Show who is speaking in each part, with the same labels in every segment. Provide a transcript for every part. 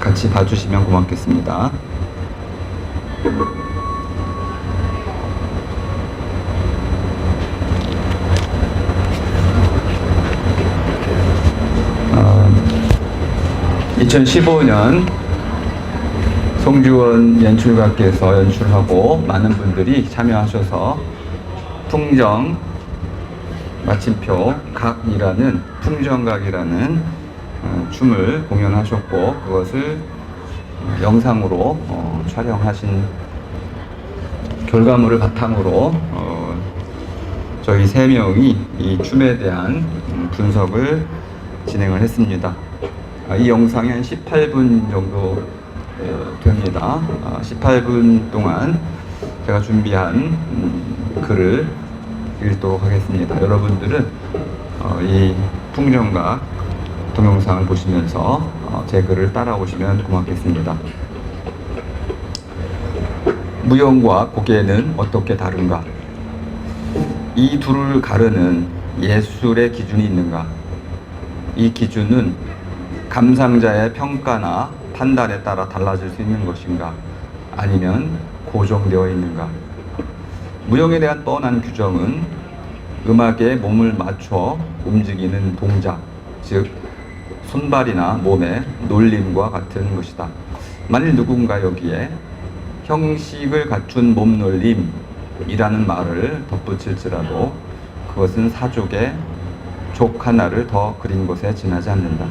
Speaker 1: 같이 봐주시면 고맙겠습니다. 어, 2015년 송주원 연출가께서 연출하고 많은 분들이 참여하셔서 풍정 마침표 각이라는 풍정각이라는 춤을 공연하셨고, 그것을 영상으로 촬영하신 결과물을 바탕으로 저희 3명이 이 춤에 대한 분석을 진행을 했습니다. 이 영상이 한 18분 정도 됩니다. 18분 동안 제가 준비한 글을 읽도록 하겠습니다. 여러분들은 이 풍정각 동영상을 보시면서 제 글을 따라오시면 고맙겠습니다. 무용과 고개는 어떻게 다른가? 이 둘을 가르는 예술의 기준이 있는가? 이 기준은 감상자의 평가나 판단에 따라 달라질 수 있는 것인가? 아니면 고정되어 있는가? 무용에 대한 뻔한 규정은 음악에 몸을 맞춰 움직이는 동작, 즉 손발이나 몸의 놀림과 같은 것이다. 만일 누군가 여기에 형식을 갖춘 몸놀림이라는 말을 덧붙일지라도 그것은 사족의 족 하나를 더 그린 것에 지나지 않는다.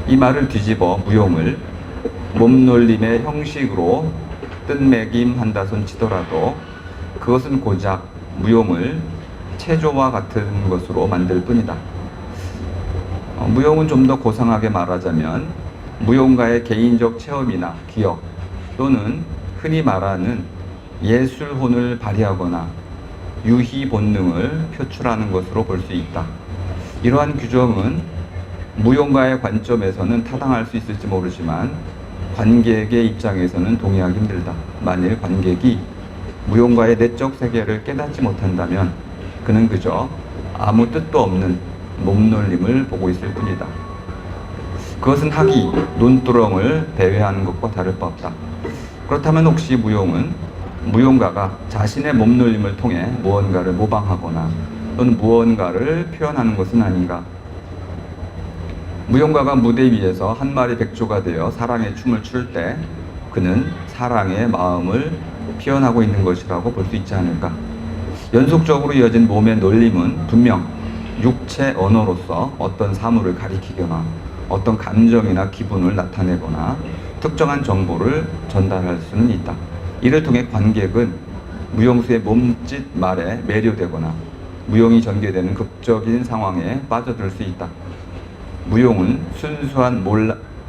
Speaker 1: 이 말을 뒤집어 무용을 몸놀림의 형식으로 뜻매김한다손 치더라도 그것은 고작 무용을 체조와 같은 것으로 만들 뿐이다. 무용은 좀 더 고상하게 말하자면 무용가의 개인적 체험이나 기억 또는 흔히 말하는 예술혼을 발휘하거나 유희 본능을 표출하는 것으로 볼 수 있다. 이러한 규정은 무용가의 관점에서는 타당할 수 있을지 모르지만 관객의 입장에서는 동의하기 힘들다. 만일 관객이 무용가의 내적 세계를 깨닫지 못한다면 그는 그저 아무 뜻도 없는 몸놀림을 보고 있을 뿐이다. 그것은 학이 논두렁을 배회하는 것과 다를 바 없다. 그렇다면 혹시 무용은 무용가가 자신의 몸놀림을 통해 무언가를 모방하거나 또는 무언가를 표현하는 것은 아닌가? 무용가가 무대 위에서 한 마리 백조가 되어 사랑의 춤을 출 때 그는 사랑의 마음을 표현하고 있는 것이라고 볼 수 있지 않을까? 연속적으로 이어진 몸의 놀림은 분명 육체 언어로서 어떤 사물을 가리키거나 어떤 감정이나 기분을 나타내거나 특정한 정보를 전달할 수는 있다. 이를 통해 관객은 무용수의 몸짓 말에 매료되거나 무용이 전개되는 극적인 상황에 빠져들 수 있다. 무용은 순수한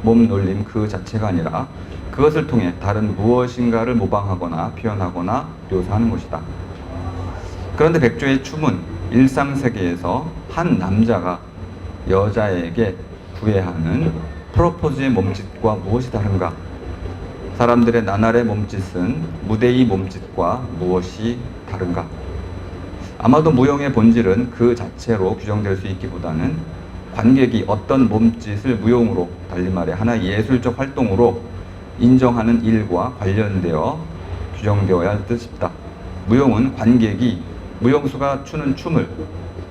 Speaker 1: 몸놀림 그 자체가 아니라 그것을 통해 다른 무엇인가를 모방하거나 표현하거나 묘사하는 것이다. 그런데 백조의 춤은 일상세계에서 한 남자가 여자에게 구애하는 프로포즈의 몸짓과 무엇이 다른가? 사람들의 나날의 몸짓은 무대의 몸짓과 무엇이 다른가? 아마도 무용의 본질은 그 자체로 규정될 수 있기보다는 관객이 어떤 몸짓을 무용으로, 달리 말해 하나의 예술적 활동으로 인정하는 일과 관련되어 규정되어야 할 듯 싶다. 무용은 관객이 무용수가 추는 춤을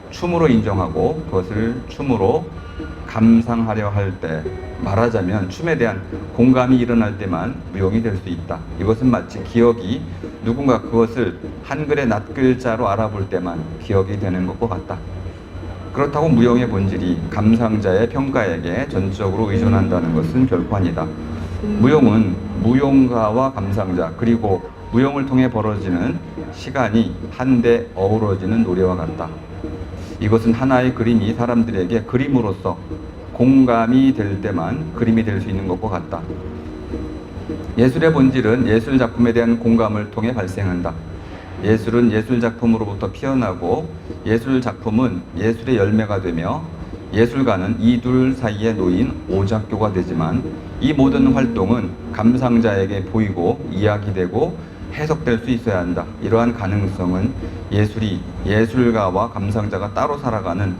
Speaker 1: 춤으로 인정하고 그것을 춤으로 감상하려 할 때, 말하자면 춤에 대한 공감이 일어날 때만 무용이 될 수 있다. 이것은 마치 기억이 누군가 그것을 한글의 낱글자로 알아볼 때만 기억이 되는 것과 같다. 그렇다고 무용의 본질이 감상자의 평가에게 전적으로 의존한다는 것은 결코 아니다. 무용은 무용가와 감상자 그리고 무용을 통해 벌어지는 시간이 한데 어우러지는 노래와 같다. 이것은 하나의 그림이 사람들에게 그림으로서 공감이 될 때만 그림이 될 수 있는 것과 같다. 예술의 본질은 예술 작품에 대한 공감을 통해 발생한다. 예술은 예술 작품으로부터 피어나고 예술 작품은 예술의 열매가 되며 예술가는 이 둘 사이에 놓인 오작교가 되지만 이 모든 활동은 감상자에게 보이고 이야기되고 해석될 수 있어야 한다. 이러한 가능성은 예술이 예술가와 감상자가 따로 살아가는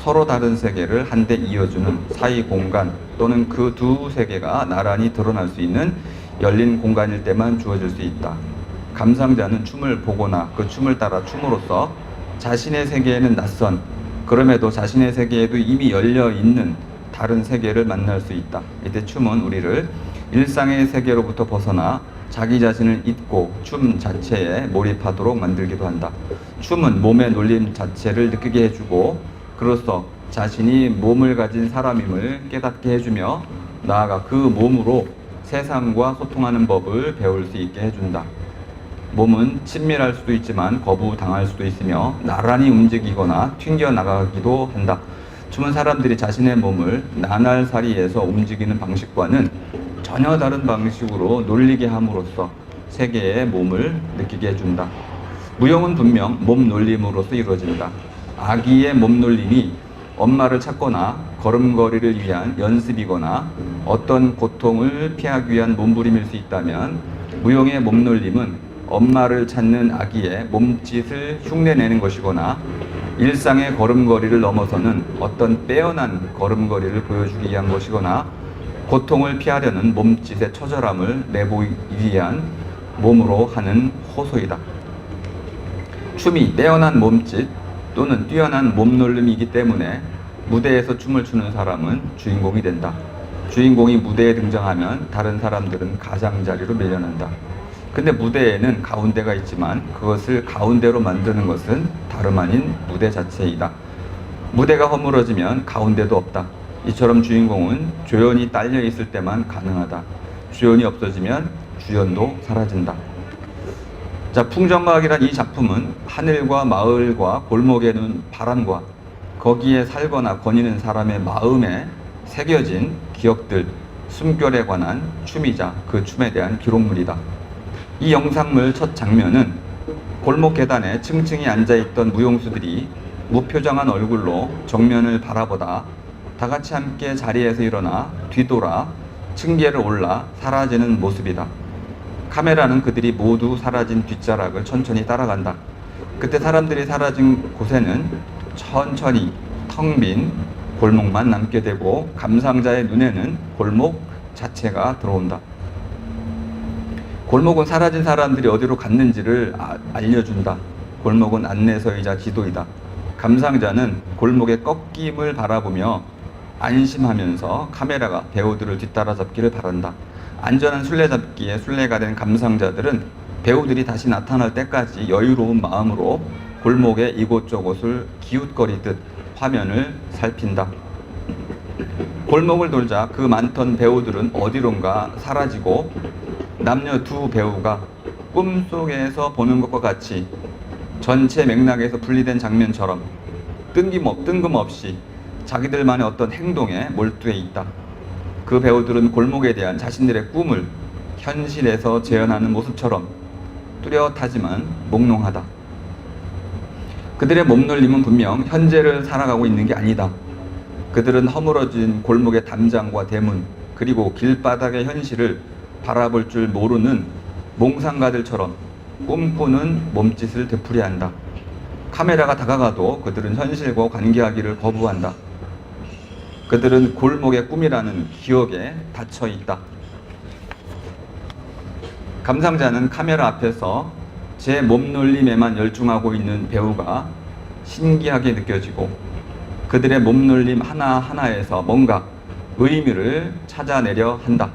Speaker 1: 서로 다른 세계를 한데 이어주는 사이 공간 또는 그 두 세계가 나란히 드러날 수 있는 열린 공간일 때만 주어질 수 있다. 감상자는 춤을 보거나 그 춤을 따라 춤으로써 자신의 세계에는 낯선, 그럼에도 자신의 세계에도 이미 열려 있는 다른 세계를 만날 수 있다. 이때 춤은 우리를 일상의 세계로부터 벗어나 자기 자신을 잊고 춤 자체에 몰입하도록 만들기도 한다. 춤은 몸의 놀림 자체를 느끼게 해주고 그로써 자신이 몸을 가진 사람임을 깨닫게 해주며 나아가 그 몸으로 세상과 소통하는 법을 배울 수 있게 해준다. 몸은 친밀할 수도 있지만 거부당할 수도 있으며 나란히 움직이거나 튕겨나가기도 한다. 춤은 사람들이 자신의 몸을 나날살이에서 움직이는 방식과는 전혀 다른 방식으로 놀리게 함으로써 세계의 몸을 느끼게 해준다. 무용은 분명 몸 놀림으로서 이루어진다. 아기의 몸 놀림이 엄마를 찾거나 걸음걸이를 위한 연습이거나 어떤 고통을 피하기 위한 몸부림일 수 있다면 무용의 몸 놀림은 엄마를 찾는 아기의 몸짓을 흉내내는 것이거나 일상의 걸음걸이를 넘어서는 어떤 빼어난 걸음걸이를 보여주기 위한 것이거나 고통을 피하려는 몸짓의 처절함을 내보이기 위한 몸으로 하는 호소이다. 춤이 빼어난 몸짓 또는 뛰어난 몸놀림이기 때문에 무대에서 춤을 추는 사람은 주인공이 된다. 주인공이 무대에 등장하면 다른 사람들은 가장자리로 밀려난다. 근데 무대에는 가운데가 있지만 그것을 가운데로 만드는 것은 다름 아닌 무대 자체이다. 무대가 허물어지면 가운데도 없다. 이처럼 주인공은 조연이 딸려 있을 때만 가능하다. 조연이 없어지면 주연도 사라진다. 자, 풍정마을이란 이 작품은 하늘과 마을과 골목에 눈 바람과 거기에 살거나 거니는 사람의 마음에 새겨진 기억들, 숨결에 관한 춤이자 그 춤에 대한 기록물이다. 이 영상물 첫 장면은 골목 계단에 층층이 앉아있던 무용수들이 무표정한 얼굴로 정면을 바라보다 다 같이 함께 자리에서 일어나 뒤돌아 층계를 올라 사라지는 모습이다. 카메라는 그들이 모두 사라진 뒷자락을 천천히 따라간다. 그때 사람들이 사라진 곳에는 천천히 텅 빈 골목만 남게 되고 감상자의 눈에는 골목 자체가 들어온다. 골목은 사라진 사람들이 어디로 갔는지를 알려준다. 골목은 안내서이자 지도이다. 감상자는 골목의 꺾임을 바라보며 안심하면서 카메라가 배우들을 뒤따라잡기를 바란다. 안전한 술래잡기에 술래가 된 감상자들은 배우들이 다시 나타날 때까지 여유로운 마음으로 골목의 이곳저곳을 기웃거리듯 화면을 살핀다. 골목을 돌자 그 많던 배우들은 어디론가 사라지고 남녀 두 배우가 꿈속에서 보는 것과 같이 전체 맥락에서 분리된 장면처럼 뜬금없이 자기들만의 어떤 행동에 몰두해 있다. 그 배우들은 골목에 대한 자신들의 꿈을 현실에서 재현하는 모습처럼 뚜렷하지만 몽롱하다. 그들의 몸놀림은 분명 현재를 살아가고 있는 게 아니다. 그들은 허물어진 골목의 담장과 대문 그리고 길바닥의 현실을 바라볼 줄 모르는 몽상가들처럼 꿈꾸는 몸짓을 되풀이한다. 카메라가 다가가도 그들은 현실과 관계하기를 거부한다. 그들은 골목의 꿈이라는 기억에 닫혀 있다. 감상자는 카메라 앞에서 제 몸놀림에만 열중하고 있는 배우가 신기하게 느껴지고 그들의 몸놀림 하나하나에서 뭔가 의미를 찾아내려 한다.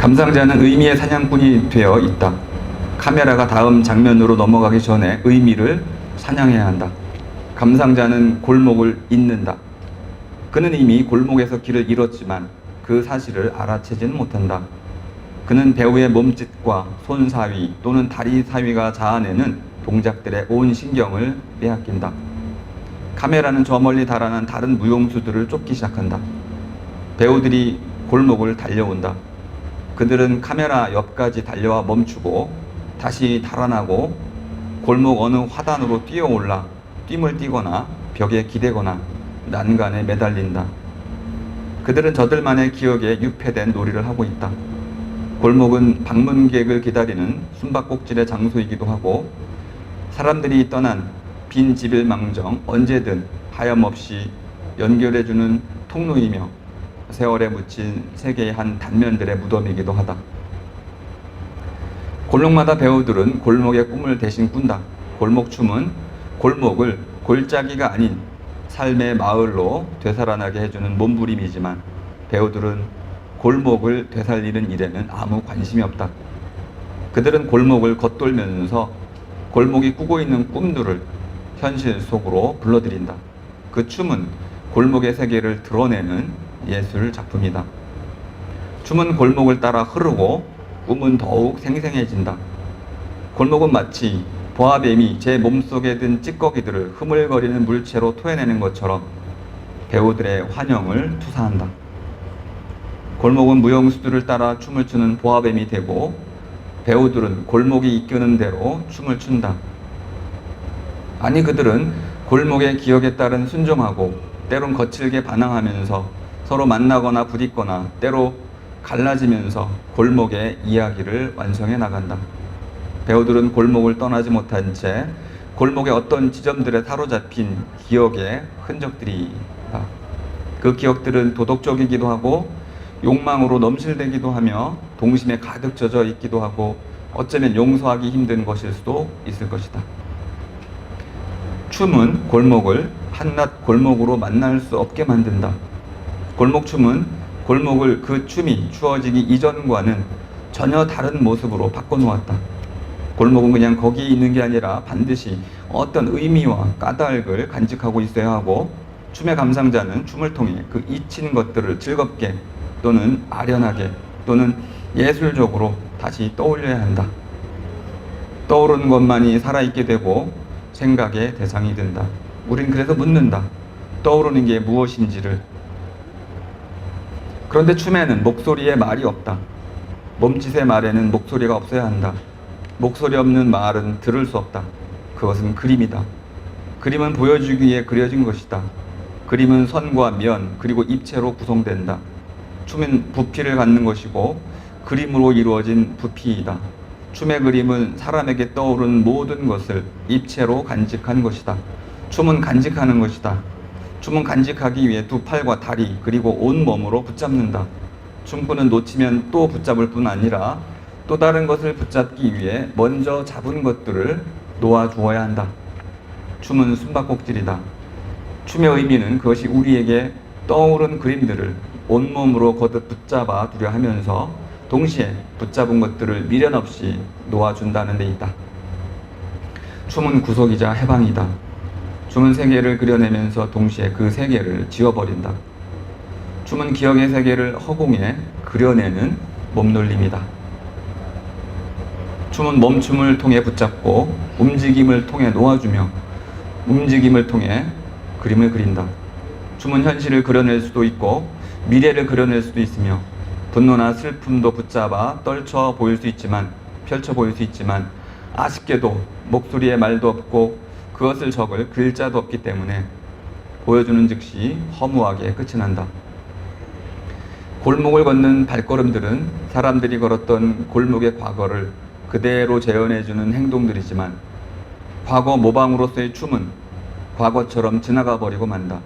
Speaker 1: 감상자는 의미의 사냥꾼이 되어 있다. 카메라가 다음 장면으로 넘어가기 전에 의미를 사냥해야 한다. 감상자는 골목을 잇는다. 그는 이미 골목에서 길을 잃었지만 그 사실을 알아채지는 못한다. 그는 배우의 몸짓과 손 사위 또는 다리 사위가 자아내는 동작들의 온 신경을 빼앗긴다. 카메라는 저 멀리 달아난 다른 무용수들을 쫓기 시작한다. 배우들이 골목을 달려온다. 그들은 카메라 옆까지 달려와 멈추고 다시 달아나고 골목 어느 화단으로 뛰어올라 뜀을 뛰거나 벽에 기대거나 난간에 매달린다. 그들은 저들만의 기억에 유폐된 놀이를 하고 있다. 골목은 방문객을 기다리는 숨바꼭질의 장소이기도 하고 사람들이 떠난 빈 집일 망정 언제든 하염없이 연결해주는 통로이며 세월에 묻힌 세계의 한 단면들의 무덤이기도 하다. 골목마다 배우들은 골목의 꿈을 대신 꾼다. 골목춤은 골목을 골짜기가 아닌 삶의 마을로 되살아나게 해주는 몸부림이지만 배우들은 골목을 되살리는 일에는 아무 관심이 없다. 그들은 골목을 겉돌면서 골목이 꾸고 있는 꿈들을 현실 속으로 불러들인다. 그 춤은 골목의 세계를 드러내는 예술 작품이다. 춤은 골목을 따라 흐르고 꿈은 더욱 생생해진다. 골목은 마치 보아뱀이 제 몸속에 든 찌꺼기들을 흐물거리는 물체로 토해내는 것처럼 배우들의 환영을 투사한다. 골목은 무용수들을 따라 춤을 추는 보아뱀이 되고 배우들은 골목이 이끄는 대로 춤을 춘다. 아니 그들은 골목의 기억에 따른 순종하고 때론 거칠게 반항하면서 서로 만나거나 부딪거나 때로 갈라지면서 골목의 이야기를 완성해 나간다. 배우들은 골목을 떠나지 못한 채 골목의 어떤 지점들에 사로잡힌 기억의 흔적들이다. 그 기억들은 도덕적이기도 하고 욕망으로 넘실대기도 하며 동심에 가득 젖어 있기도 하고 어쩌면 용서하기 힘든 것일 수도 있을 것이다. 춤은 골목을 한낱 골목으로 만날 수 없게 만든다. 골목춤은 골목을 그 춤이 추어지기 이전과는 전혀 다른 모습으로 바꿔놓았다. 골목은 그냥 거기 있는 게 아니라 반드시 어떤 의미와 까닭을 간직하고 있어야 하고 춤의 감상자는 춤을 통해 그 잊힌 것들을 즐겁게 또는 아련하게 또는 예술적으로 다시 떠올려야 한다. 떠오르는 것만이 살아있게 되고 생각의 대상이 된다. 우린 그래서 묻는다. 떠오르는 게 무엇인지를. 그런데 춤에는 목소리에 말이 없다. 몸짓의 말에는 목소리가 없어야 한다. 목소리 없는 말은 들을 수 없다. 그것은 그림이다. 그림은 보여주기 위해 그려진 것이다. 그림은 선과 면 그리고 입체로 구성된다. 춤은 부피를 갖는 것이고 그림으로 이루어진 부피이다. 춤의 그림은 사람에게 떠오르는 모든 것을 입체로 간직한 것이다. 춤은 간직하는 것이다. 춤은 간직하기 위해 두 팔과 다리 그리고 온 몸으로 붙잡는다. 춤꾼은 놓치면 또 붙잡을 뿐 아니라 또 다른 것을 붙잡기 위해 먼저 잡은 것들을 놓아주어야 한다. 춤은 숨바꼭질이다. 춤의 의미는 그것이 우리에게 떠오른 그림들을 온몸으로 거듭 붙잡아 두려 하면서 동시에 붙잡은 것들을 미련 없이 놓아준다는 데 있다. 춤은 구속이자 해방이다. 춤은 세계를 그려내면서 동시에 그 세계를 지워버린다. 춤은 기억의 세계를 허공에 그려내는 몸놀림이다. 춤은 멈춤을 통해 붙잡고 움직임을 통해 놓아주며 움직임을 통해 그림을 그린다. 춤은 현실을 그려낼 수도 있고 미래를 그려낼 수도 있으며 분노나 슬픔도 붙잡아 떨쳐 보일 수 있지만 펼쳐 보일 수 있지만 아쉽게도 목소리에 말도 없고 그것을 적을 글자도 없기 때문에 보여주는 즉시 허무하게 끝이 난다. 골목을 걷는 발걸음들은 사람들이 걸었던 골목의 과거를 그대로 재현해주는 행동들이지만 과거 모방으로서의 춤은 과거처럼 지나가 버리고 만다.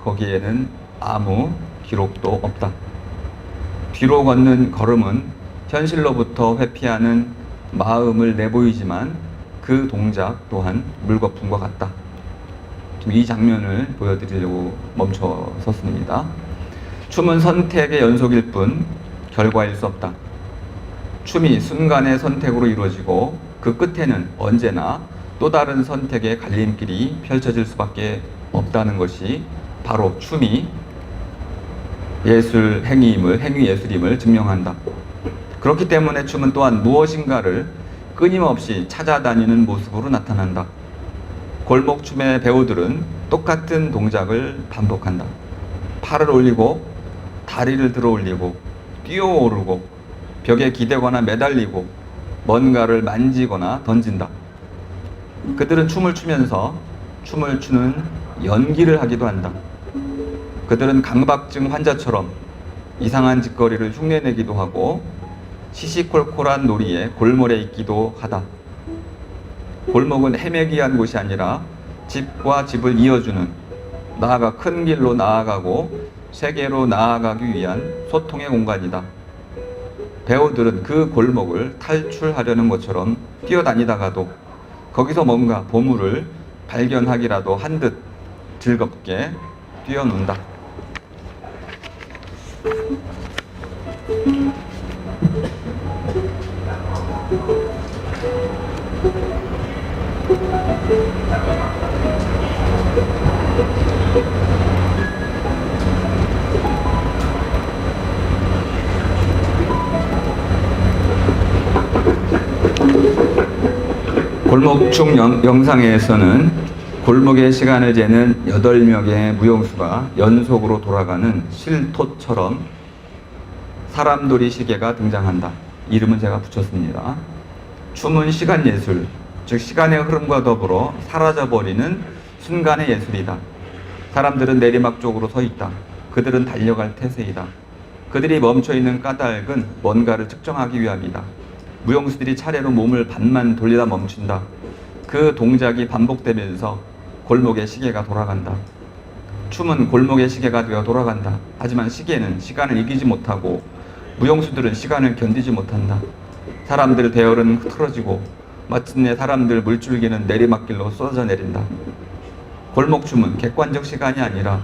Speaker 1: 거기에는 아무 기록도 없다. 뒤로 걷는 걸음은 현실로부터 회피하는 마음을 내보이지만 그 동작 또한 물거품과 같다. 이 장면을 보여드리려고 멈춰섰습니다. 춤은 선택의 연속일 뿐 결과일 수 없다. 춤이 순간의 선택으로 이루어지고 그 끝에는 언제나 또 다른 선택의 갈림길이 펼쳐질 수밖에 없다는 것이 바로 춤이 예술 행위임을, 행위 예술임을 증명한다. 그렇기 때문에 춤은 또한 무엇인가를 끊임없이 찾아다니는 모습으로 나타난다. 골목춤의 배우들은 똑같은 동작을 반복한다. 팔을 올리고 다리를 들어 올리고 뛰어오르고 벽에 기대거나 매달리고 뭔가를 만지거나 던진다. 그들은 춤을 추면서 춤을 추는 연기를 하기도 한다. 그들은 강박증 환자처럼 이상한 짓거리를 흉내내기도 하고 시시콜콜한 놀이에 골몰에 있기도 하다. 골목은 헤매기 위한 곳이 아니라 집과 집을 이어주는, 나아가 큰 길로 나아가고 세계로 나아가기 위한 소통의 공간이다. 배우들은 그 골목을 탈출하려는 것처럼 뛰어다니다가도 거기서 뭔가 보물을 발견하기라도 한 듯 즐겁게 뛰어논다. 골목춤 영상에서는 골목의 시간을 재는 8명의 무용수가 연속으로 돌아가는 실토처럼 사람돌이 시계가 등장한다. 이름은 제가 붙였습니다. 춤은 시간 예술, 즉 시간의 흐름과 더불어 사라져버리는 순간의 예술이다. 사람들은 내리막 쪽으로 서 있다. 그들은 달려갈 태세이다. 그들이 멈춰있는 까닭은 뭔가를 측정하기 위함이다. 무용수들이 차례로 몸을 반만 돌리다 멈춘다. 그 동작이 반복되면서 골목의 시계가 돌아간다. 춤은 골목의 시계가 되어 돌아간다. 하지만 시계는 시간을 이기지 못하고 무용수들은 시간을 견디지 못한다. 사람들 대열은 흐트러지고 마침내 사람들 물줄기는 내리막길로 쏟아져 내린다. 골목춤은 객관적 시간이 아니라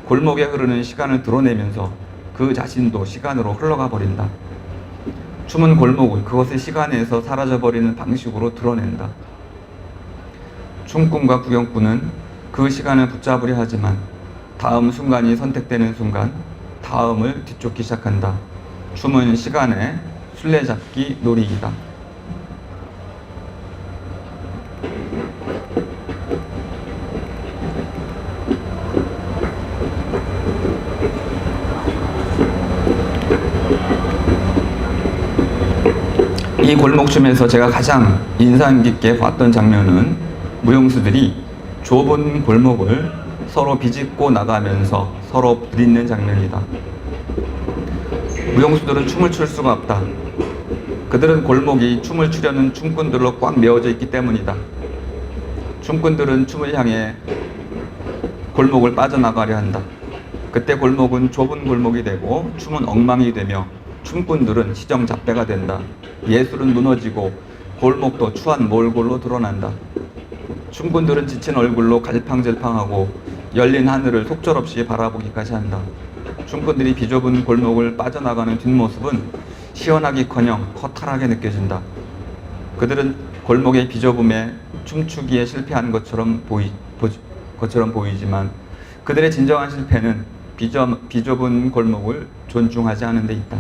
Speaker 1: 골목에 흐르는 시간을 드러내면서 그 자신도 시간으로 흘러가 버린다. 춤은 골목을 그것의 시간에서 사라져버리는 방식으로 드러낸다. 춤꾼과 구경꾼은 그 시간을 붙잡으려 하지만 다음 순간이 선택되는 순간 다음을 뒤쫓기 시작한다. 춤은 시간의 술래잡기 놀이이다. 이 골목춤에서 제가 가장 인상 깊게 봤던 장면은 무용수들이 좁은 골목을 서로 비집고 나가면서 서로 부딪는 장면이다. 무용수들은 춤을 출 수가 없다. 그들은 골목이 춤을 추려는 춤꾼들로 꽉 메워져 있기 때문이다. 춤꾼들은 춤을 향해 골목을 빠져나가려 한다. 그때 골목은 좁은 골목이 되고 춤은 엉망이 되며 춤꾼들은 시정잡배가 된다. 예술은 무너지고 골목도 추한 몰골로 드러난다. 춤꾼들은 지친 얼굴로 갈팡질팡하고 열린 하늘을 속절없이 바라보기까지 한다. 춤꾼들이 비좁은 골목을 빠져나가는 뒷모습은 시원하기커녕 허탈하게 느껴진다. 그들은 골목의 비좁음에 춤추기에 실패한 것처럼 보이지만 그들의 진정한 실패는 비좁은 골목을 존중하지 않은 데 있다.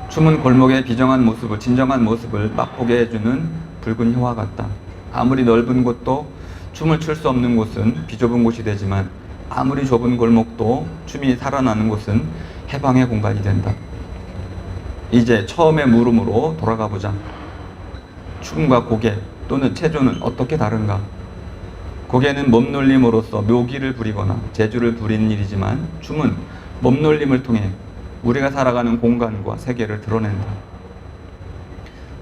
Speaker 1: 춤은 골목의 진정한 모습을 맛보게 해주는 붉은 효와 같다. 아무리 넓은 곳도 춤을 출 수 없는 곳은 비좁은 곳이 되지만 아무리 좁은 골목도 춤이 살아나는 곳은 해방의 공간이 된다. 이제 처음의 물음으로 돌아가 보자. 춤과 고개 또는 체조는 어떻게 다른가? 고개는 몸놀림으로써 묘기를 부리거나 재주를 부리는 일이지만 춤은 몸놀림을 통해 우리가 살아가는 공간과 세계를 드러낸다.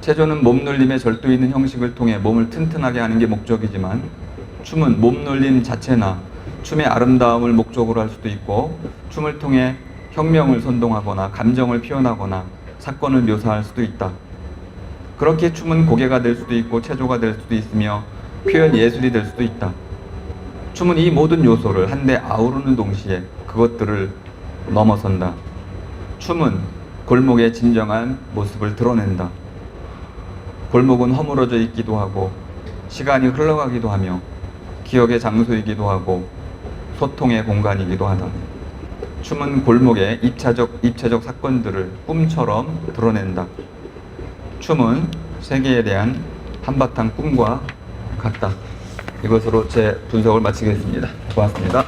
Speaker 1: 체조는 몸놀림의 절도 있는 형식을 통해 몸을 튼튼하게 하는 게 목적이지만 춤은 몸놀림 자체나 춤의 아름다움을 목적으로 할 수도 있고 춤을 통해 혁명을 선동하거나 감정을 표현하거나 사건을 묘사할 수도 있다. 그렇게 춤은 고개가 될 수도 있고 체조가 될 수도 있으며 표현 예술이 될 수도 있다. 춤은 이 모든 요소를 한데 아우르는 동시에 그것들을 넘어선다. 춤은 골목의 진정한 모습을 드러낸다. 골목은 허물어져 있기도 하고 시간이 흘러가기도 하며 기억의 장소이기도 하고 소통의 공간이기도 하다. 춤은 골목의 입체적 사건들을 꿈처럼 드러낸다. 춤은 세계에 대한 한바탕 꿈과 같다. 이것으로 제 분석을 마치겠습니다. 고맙습니다.